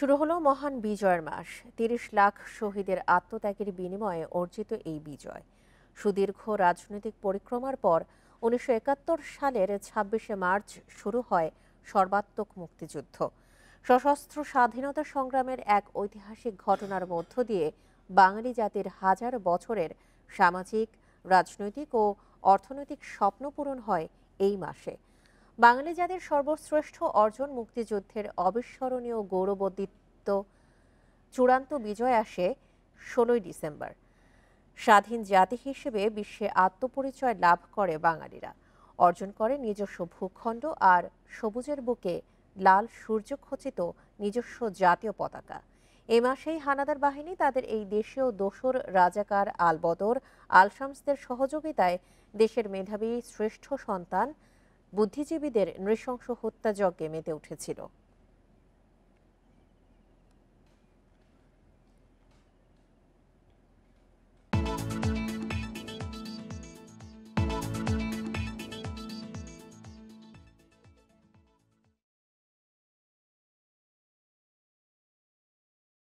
শুরু হলো মহান বিজয়ের মাস। ৩০ লাখ শহীদের আত্মত্যাগের বিনিময়ে অর্জিত এই বিজয় সুদীর্ঘ রাজনৈতিক পরিক্রমার পর ১৯৭১ সালের ২৬শে মার্চ শুরু হয় সর্বাত্মক মুক্তিযুদ্ধ। সশস্ত্র স্বাধীনতা সংগ্রামের এক ঐতিহাসিক ঘটনার মধ্য দিয়ে বাঙালি জাতির হাজার বছরের সামাজিক, রাজনৈতিক ও অর্থনৈতিক স্বপ্ন পূরণ হয় এই মাসে। বাঙালি জাতির সর্বশ্রেষ্ঠ অর্জন মুক্তিযুদ্ধের অবিস্মরণীয় গৌরবোদ্দীপ্ত চূড়ান্ত বিজয় আসে ১৬ই ডিসেম্বর। স্বাধীন জাতি হিসেবে বিশ্বে আত্মপরিচয় লাভ করে বাঙালিরা, অর্জন করে নিজস্ব ভূখণ্ড আর সবুজের বুকে লাল সূর্যখচিত নিজস্ব জাতীয় পতাকা। এই মাসেই হানাদার বাহিনী তাদের এই দেশীয় দোসর রাজাকার আলবদর আল শামসদের সহযোগিতায় দেশের মেধাবী শ্রেষ্ঠ সন্তান বুদ্ধিজীবীদের নৃশংস হত্যাযজ্ঞে মেতে উঠেছিল।